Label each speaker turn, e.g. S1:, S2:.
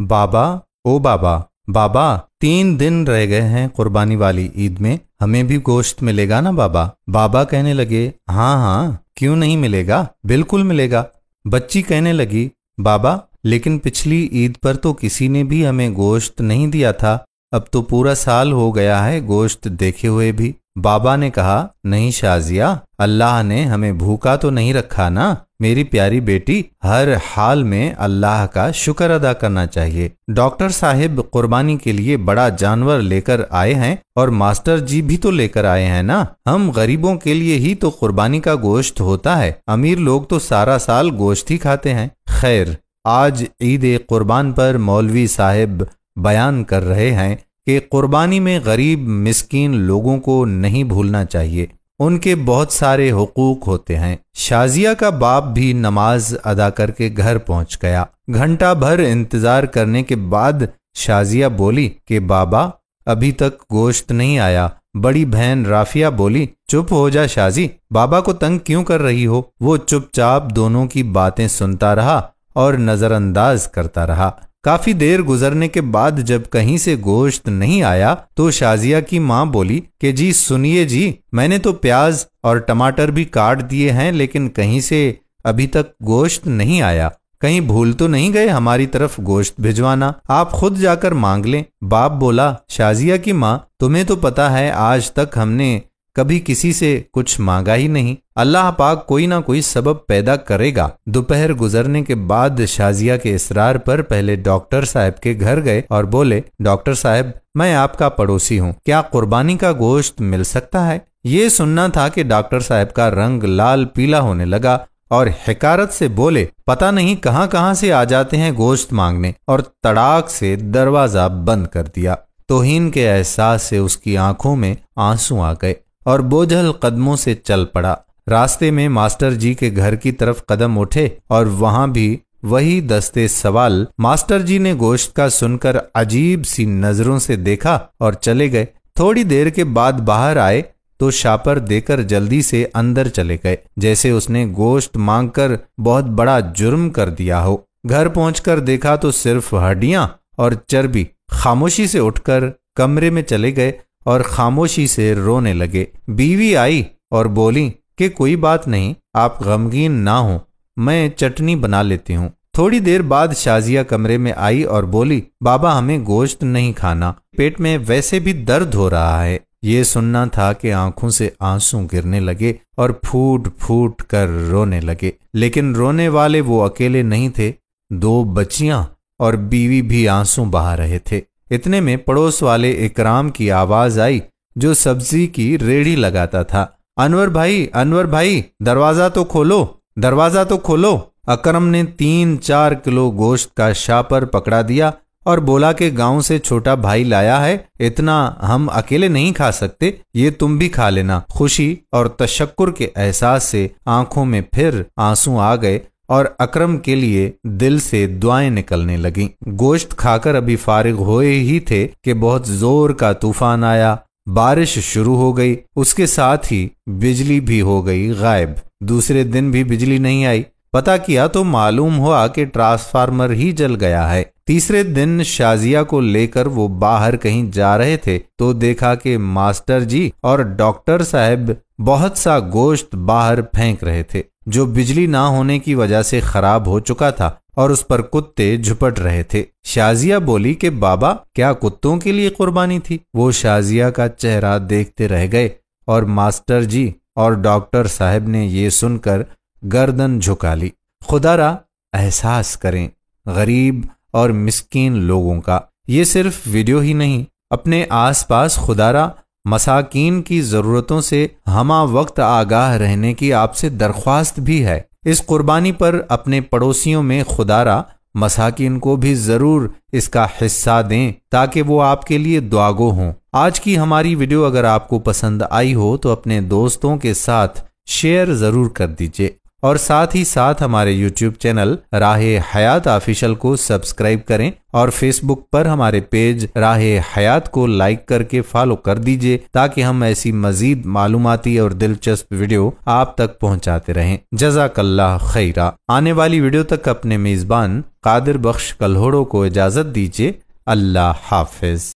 S1: بابا او بابا بابا 3 دن رہ گئے ہیں قربانی والی عید میں، ہمیں بھی گوشت ملے گا نا بابا؟ بابا کہنے لگے ہاں ہاں کیوں نہیں ملے گا، بالکل ملے گا۔ بچی کہنے لگی بابا لیکن پچھلی عید پر تو کسی نے بھی ہمیں گوشت نہیں دیا تھا، اب تو پورا سال ہو گیا ہے گوشت دیکھے ہوئے بھی۔ بابا نے کہا نہیں شازیہ، اللہ نے ہمیں بھوکا تو نہیں رکھا نا میری پیاری بیٹی، ہر حال میں اللہ کا شکر ادا کرنا چاہیے۔ ڈاکٹر صاحب قربانی کے لیے بڑا جانور لے کر آئے ہیں اور ماسٹر جی بھی تو لے کر آئے ہیں نا، ہم غریبوں کے لیے ہی تو قربانی کا گوشت ہوتا ہے، امیر لوگ تو سارا سال گوشت ہی کھاتے ہیں۔ خیر، آج عید قربان پر مولوی صاحب بیان کر رہے ہیں کہ قربانی میں غریب مسکین لوگوں کو نہیں بھولنا چاہیے، ان کے بہت سارے حقوق ہوتے ہیں۔ شازیہ کا باپ بھی نماز ادا کر کے گھر پہنچ گیا۔ گھنٹہ بھر انتظار کرنے کے بعد شازیہ بولی کہ بابا ابھی تک گوشت نہیں آیا۔ بڑی بہن رافیہ بولی چپ ہو جا شازی، بابا کو تنگ کیوں کر رہی ہو؟ وہ چپ چاپ دونوں کی باتیں سنتا رہا اور نظر انداز کرتا رہا۔ کافی دیر گزرنے کے بعد جب کہیں سے گوشت نہیں آیا تو شازیہ کی ماں بولی کہ جی سنیے جی، میں نے تو پیاز اور ٹماٹر بھی کاٹ دیے ہیں لیکن کہیں سے ابھی تک گوشت نہیں آیا، کہیں بھول تو نہیں گئے ہماری طرف گوشت بھجوانا؟ آپ خود جا کر مانگ لیں۔ باپ بولا شازیہ کی ماں تمہیں تو پتا ہے آج تک ہم نے کبھی کسی سے کچھ مانگا ہی نہیں، اللہ پاک کوئی نہ کوئی سبب پیدا کرے گا۔ دوپہر گزرنے کے بعد شازیہ کے اصرار پر پہلے ڈاکٹر صاحب کے گھر گئے اور بولے ڈاکٹر صاحب میں آپ کا پڑوسی ہوں، کیا قربانی کا گوشت مل سکتا ہے؟ یہ سننا تھا کہ ڈاکٹر صاحب کا رنگ لال پیلا ہونے لگا اور حکارت سے بولے پتہ نہیں کہاں کہاں سے آ جاتے ہیں گوشت مانگنے، اور تڑاک سے دروازہ بند کر دیا۔ توہین کے احساس سے اس کی آنکھوں میں آنسو آ گئے اور بوجھل قدموں سے چل پڑا۔ راستے میں ماسٹر جی کے گھر کی طرف قدم اٹھے اور وہاں بھی وہی دستے سوال۔ ماسٹر جی نے گوشت کا سن کر عجیب سی نظروں سے دیکھا اور چلے گئے۔ تھوڑی دیر کے بعد باہر آئے تو شاپر دے کر جلدی سے اندر چلے گئے، جیسے اس نے گوشت مانگ کر بہت بڑا جرم کر دیا ہو۔ گھر پہنچ کر دیکھا تو صرف ہڈیاں اور چربی۔ خاموشی سے اٹھ کر کمرے میں چلے گئے اور خاموشی سے رونے لگے۔ بیوی آئی اور بولی کہ کوئی بات نہیں، آپ غمگین نہ ہوں، میں چٹنی بنا لیتی ہوں۔ تھوڑی دیر بعد شازیہ کمرے میں آئی اور بولی بابا ہمیں گوشت نہیں کھانا، پیٹ میں ویسے بھی درد ہو رہا ہے۔ یہ سننا تھا کہ آنکھوں سے آنسو گرنے لگے اور پھوٹ پھوٹ کر رونے لگے، لیکن رونے والے وہ اکیلے نہیں تھے، 2 بچیاں اور بیوی بھی آنسو بہا رہے تھے۔ اتنے میں پڑوس والے اکرام کی آواز آئی جو سبزی کی ریڑھی لگاتا تھا، انور بھائی دروازہ تو کھولو، دروازہ تو کھولو۔ اکرم نے 3-4 کلو گوشت کا شاپر پکڑا دیا اور بولا کہ گاؤں سے چھوٹا بھائی لایا ہے، اتنا ہم اکیلے نہیں کھا سکتے، یہ تم بھی کھا لینا۔ خوشی اور تشکر کے احساس سے آنکھوں میں پھر آنسو آ گئے اور اکرم کے لیے دل سے دعائیں نکلنے لگیں۔ گوشت کھا کر ابھی فارغ ہوئے ہی تھے کہ بہت زور کا طوفان آیا، بارش شروع ہو گئی، اس کے ساتھ ہی بجلی بھی ہو گئی غائب۔ دوسرے دن بھی بجلی نہیں آئی، پتہ کیا تو معلوم ہوا کہ ٹرانسفارمر ہی جل گیا ہے۔ تیسرے دن شازیہ کو لے کر وہ باہر کہیں جا رہے تھے تو دیکھا کہ ماسٹر جی اور ڈاکٹر صاحب بہت سا گوشت باہر پھینک رہے تھے جو بجلی نہ ہونے کی وجہ سے خراب ہو چکا تھا اور اس پر کتے جھپٹ رہے تھے۔ شازیہ بولی کہ بابا کیا کتوں کے لیے قربانی تھی؟ وہ شازیہ کا چہرہ دیکھتے رہ گئے اور ماسٹر جی اور ڈاکٹر صاحب نے یہ سن کر گردن جھکا لی۔ خدا را احساس کریں غریب اور مسکین لوگوں کا۔ یہ صرف ویڈیو ہی نہیں، اپنے آس پاس خدا را مساکین کی ضرورتوں سے ہمہ وقت آگاہ رہنے کی آپ سے درخواست بھی ہے۔ اس قربانی پر اپنے پڑوسیوں میں خدا را مساکین کو بھی ضرور اس کا حصہ دیں تاکہ وہ آپ کے لیے دعاگو ہوں۔ آج کی ہماری ویڈیو اگر آپ کو پسند آئی ہو تو اپنے دوستوں کے ساتھ شیئر ضرور کر دیجئے اور ساتھ ہی ساتھ ہمارے یوٹیوب چینل راہ حیات آفیشل کو سبسکرائب کریں اور فیس بک پر ہمارے پیج راہ حیات کو لائک کر کے فالو کر دیجئے تاکہ ہم ایسی مزید معلوماتی اور دلچسپ ویڈیو آپ تک پہنچاتے رہیں۔ جزاک اللہ خیرہ۔ آنے والی ویڈیو تک اپنے میزبان قادر بخش کلہوڑو کو اجازت دیجیے۔ اللہ حافظ۔